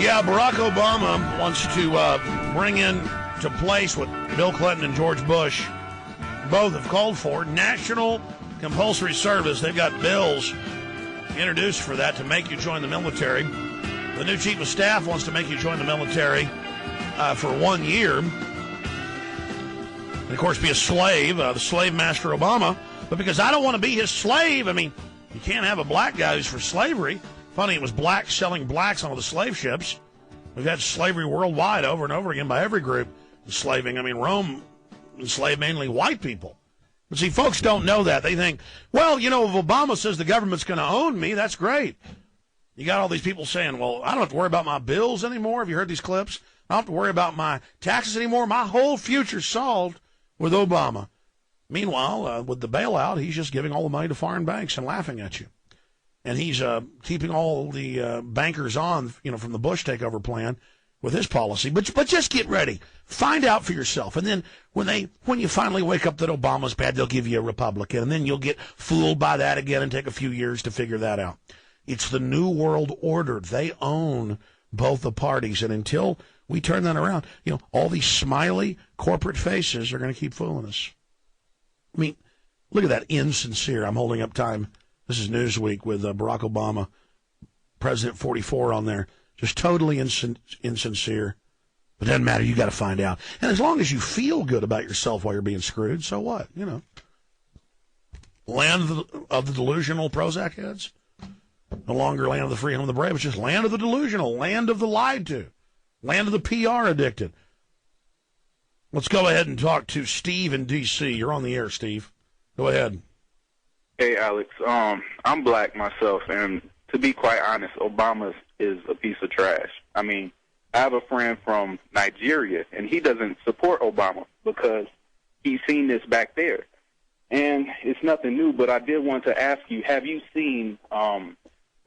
Yeah, Barack Obama wants to bring into place what Bill Clinton and George Bush both have called for, national compulsory service. They've got bills introduced for that to make you join the military. The new chief of staff wants to make you join the military for 1 year. And, of course, be a slave, the slave master Obama. But because I don't want to be his slave, I mean, you can't have a black guy who's for slavery. Funny, it was blacks selling blacks on all the slave ships. We've had slavery worldwide over and over again by every group enslaving. I mean, Rome enslaved mainly white people. But see, folks don't know that. They think, well, you know, if Obama says the government's going to own me, that's great. You got all these people saying, well, I don't have to worry about my bills anymore. Have you heard these clips? I don't have to worry about my taxes anymore. My whole future's solved with Obama. Meanwhile, with the bailout, he's just giving all the money to foreign banks and laughing at you. And he's keeping all the bankers on, you know, from the Bush takeover plan with his policy. But just get ready. Find out for yourself. And then when you finally wake up that Obama's bad, they'll give you a Republican. And then you'll get fooled by that again and take a few years to figure that out. It's the New World Order. They own both the parties. And until we turn that around, you know, all these smiley corporate faces are going to keep fooling us. I mean, look at that insincere. I'm holding up time. This is Newsweek with Barack Obama, President 44 on there. Just totally insincere. But it doesn't matter. You got to find out. And as long as you feel good about yourself while you're being screwed, so what? You know. Land of the delusional Prozac heads. No longer land of the free and of the brave. It's just land of the delusional, land of the lied to, land of the PR addicted. Let's go ahead and talk to Steve in D.C. You're on the air, Steve. Go ahead. Hey, Alex. I'm black myself, and to be quite honest, Obama is a piece of trash. I mean, I have a friend from Nigeria, and he doesn't support Obama because he's seen this back there. And it's nothing new, but I did want to ask you, have you seen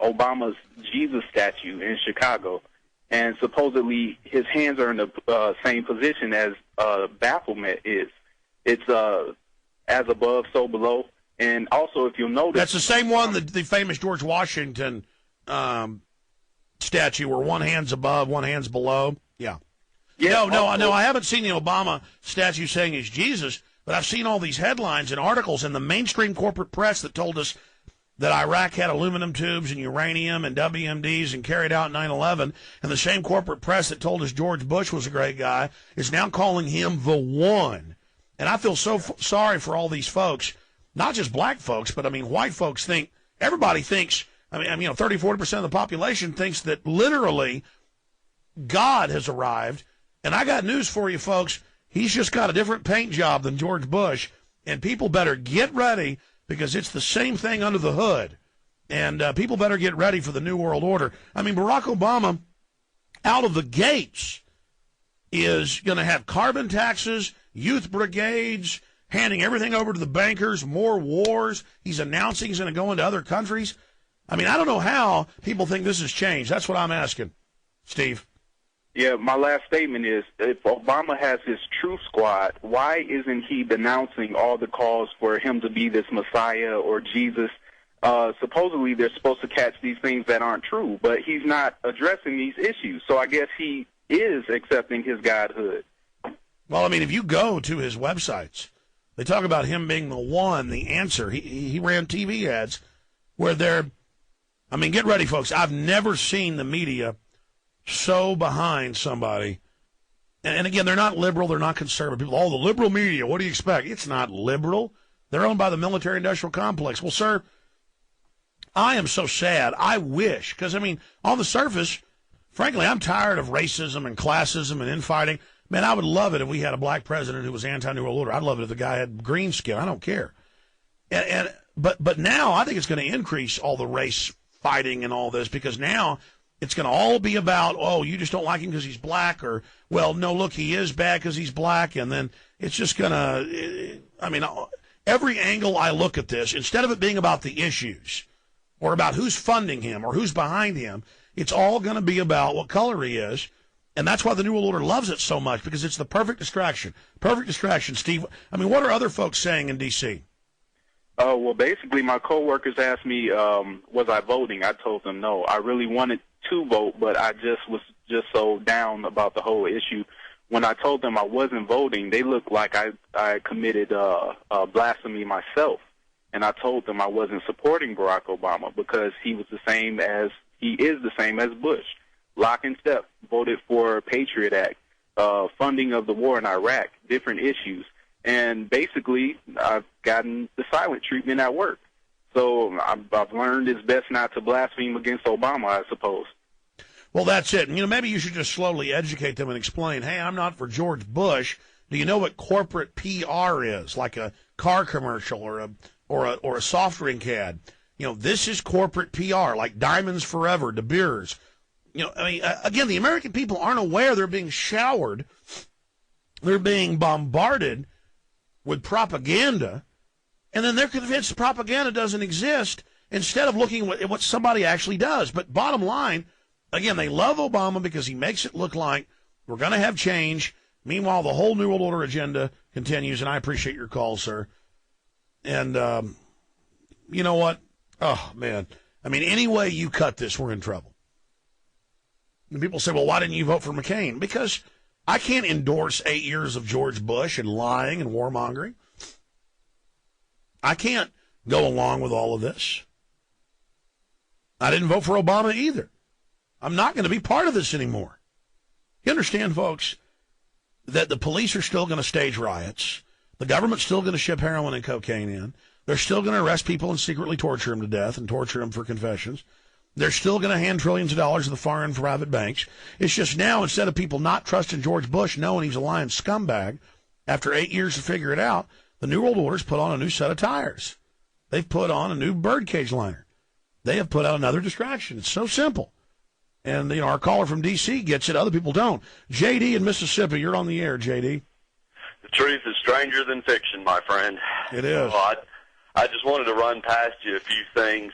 Obama's Jesus statue in Chicago? And supposedly his hands are in the same position as Baphomet is. It's as above, so below. And also, if you'll notice... That's the same one, the famous George Washington statue where one hand's above, one hand's below. Yeah. No, I haven't seen the Obama statue saying he's Jesus, but I've seen all these headlines and articles in the mainstream corporate press that told us that Iraq had aluminum tubes and uranium and WMDs and carried out 9/11, and the same corporate press that told us George Bush was a great guy is now calling him the one. And I feel so sorry for all these folks. Not just black folks, but, I mean, white folks think, everybody thinks, I mean, you know, 30, 40% of the population thinks that literally God has arrived. And I got news for you, folks. He's just got a different paint job than George Bush. And people better get ready because it's the same thing under the hood. And people better get ready for the New World Order. I mean, Barack Obama, out of the gates, is going to have carbon taxes, youth brigades, handing everything over to the bankers, more wars. He's announcing he's going to go into other countries. I mean, I don't know how people think this has changed. That's what I'm asking, Steve. Yeah, my last statement is, if Obama has his truth squad, why isn't he denouncing all the calls for him to be this Messiah or Jesus? Supposedly they're supposed to catch these things that aren't true, but he's not addressing these issues. So I guess he is accepting his godhood. Well, I mean, if you go to his websites, they talk about him being the one, the answer. He ran TV ads where I mean, get ready, folks. I've never seen the media so behind somebody. And again, they're not liberal. They're not conservative. People, the liberal media, what do you expect? It's not liberal. They're owned by the military-industrial complex. Well, sir, I am so sad. I wish, because, I mean, on the surface, frankly, I'm tired of racism and classism and infighting. Man, I would love it if we had a black president who was anti-New World Order. I'd love it if the guy had green skin. I don't care. But now I think it's going to increase all the race fighting and all this because now it's going to all be about, oh, you just don't like him because he's black, or, well, no, look, he is bad because he's black. And then it's just going to, I mean, every angle I look at this, instead of it being about the issues or about who's funding him or who's behind him, it's all going to be about what color he is. And that's why the New World Order loves it so much, because it's the perfect distraction. Perfect distraction, Steve. I mean, what are other folks saying in D.C.? Well, basically, my coworkers asked me, was I voting? I told them no. I really wanted to vote, but I just was just so down about the whole issue. When I told them I wasn't voting, they looked like I committed blasphemy myself. And I told them I wasn't supporting Barack Obama because he is the same as Bush. Lock and step, voted for Patriot Act, funding of the war in Iraq, different issues. And basically, I've gotten the silent treatment at work. So I've learned it's best not to blaspheme against Obama, I suppose. Well, that's it. And, maybe you should just slowly educate them and explain, hey, I'm not for George Bush. Do you know what corporate PR is, like a car commercial or a soft drink ad? This is corporate PR, like Diamonds Forever, De Beers. Again, the American people aren't aware they're being showered. They're being bombarded with propaganda, and then they're convinced propaganda doesn't exist instead of looking at what somebody actually does. But bottom line, again, they love Obama because he makes it look like we're going to have change. Meanwhile, the whole New World Order agenda continues, and I appreciate your call, sir. And you know what? Oh, man. Any way you cut this, we're in trouble. And people say, well, why didn't you vote for McCain? Because I can't endorse 8 years of George Bush and lying and warmongering. I can't go along with all of this. I didn't vote for Obama either. I'm not going to be part of this anymore. You understand, folks, that the police are still going to stage riots. The government's still going to ship heroin and cocaine in. They're still going to arrest people and secretly torture them to death and torture them for confessions. They're still going to hand trillions of dollars to the foreign private banks. It's just now, instead of people not trusting George Bush, knowing he's a lying scumbag, after 8 years to figure it out, the New World Order's put on a new set of tires. They've put on a new birdcage liner. They have put out another distraction. It's so simple. And, our caller from D.C. gets it. Other people don't. J.D. in Mississippi, you're on the air, J.D. The truth is stranger than fiction, my friend. It is. I just wanted to run past you a few things.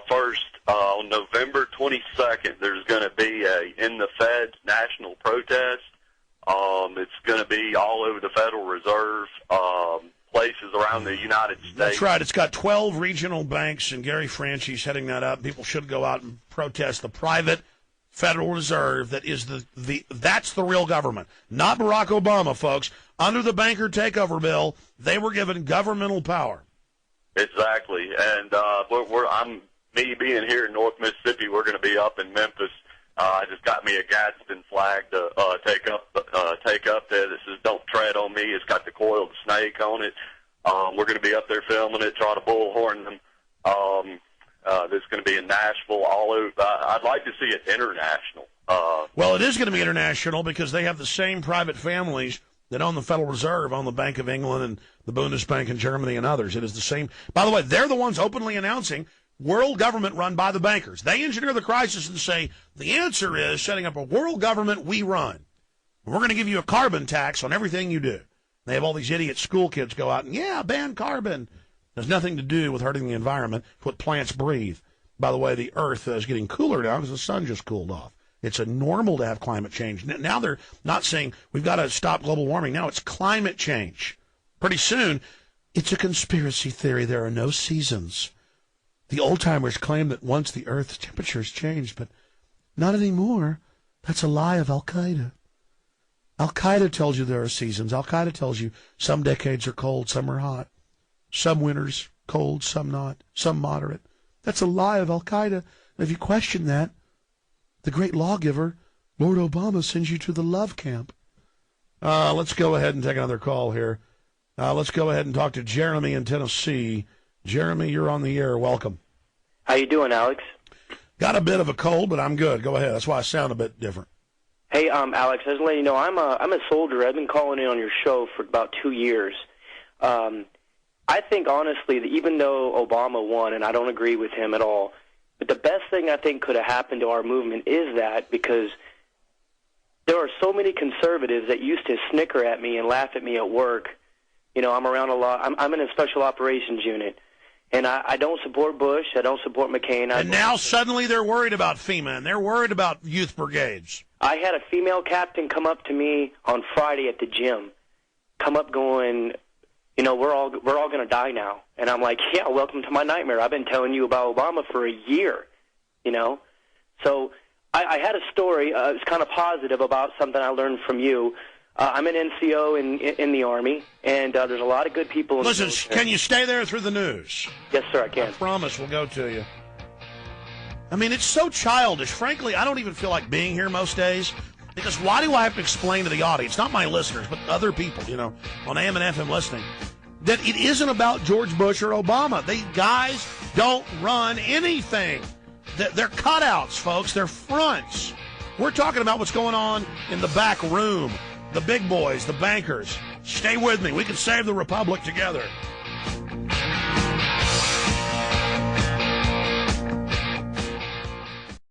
First, on November 22nd, there's going to be a In the Fed national protest. It's going to be all over the Federal Reserve, places around the United States. That's right. It's got 12 regional banks, and Gary Franchi's heading that up. People should go out and protest the private Federal Reserve that is that's the real government. Not Barack Obama, folks. Under the banker takeover bill, they were given governmental power. Exactly. And me being here in North Mississippi, we're going to be up in Memphis. I just got me a Gadsden flag to take up there that says "Don't tread on me." It's got the coiled snake on it. We're going to be up there filming it, trying to bullhorn them. There's going to be in Nashville, all over. I'd like to see it international. Well, it is going to be international because they have the same private families that own the Federal Reserve, own the Bank of England and the Bundesbank in Germany and others. It is the same. By the way, they're the ones openly announcing world government run by the bankers. They engineer the crisis and say, the answer is setting up a world government we run. We're going to give you a carbon tax on everything you do. They have all these idiot school kids go out and, ban carbon. There's nothing to do with hurting the environment. It's what plants breathe. By the way, the Earth is getting cooler now because the sun just cooled off. It's normal to have climate change. Now they're not saying we've got to stop global warming. Now it's climate change. Pretty soon, it's a conspiracy theory. There are no seasons. The old-timers claim that once the Earth's temperatures changed, but not anymore. That's a lie of Al-Qaeda. Al-Qaeda tells you there are seasons. Al-Qaeda tells you some decades are cold, some are hot. Some winters cold, some not, some moderate. That's a lie of Al-Qaeda. And if you question that, the great lawgiver, Lord Obama, sends you to the love camp. Let's go ahead and take another call here. Let's go ahead and talk to Jeremy in Tennessee. Jeremy, you're on the air. Welcome. How you doing, Alex? Got a bit of a cold, but I'm good. Go ahead. That's why I sound a bit different. Hey, Alex, I was letting you know I'm a soldier. I've been calling in on your show for about 2 years. I think, honestly, that even though Obama won, and I don't agree with him at all, but the best thing I think could have happened to our movement is that, because there are so many conservatives that used to snicker at me and laugh at me at work. You know, I'm around a lot. I'm in a special operations unit, and I don't support Bush. I don't support McCain. And now suddenly they're worried about FEMA, and they're worried about youth brigades. I had a female captain come up to me on Friday at the gym, come up going, you know, we're all going to die now. And I'm like, yeah, welcome to my nightmare. I've been telling you about Obama for a year, you know. So I had a story. It's kind of positive about something I learned from you. I'm an NCO in the Army, and there's a lot of good people in the Listen, military. can you stay there through the news? Yes, sir, I can. I promise we'll go to you. I mean, it's so childish. Frankly, I don't even feel like being here most days, because why do I have to explain to the audience, not my listeners, but other people, on AM and FM listening, that it isn't about George Bush or Obama. They guys don't run anything. They're cutouts, folks. They're fronts. We're talking about what's going on in the back room. The big boys, the bankers. Stay with me. We can save the republic together.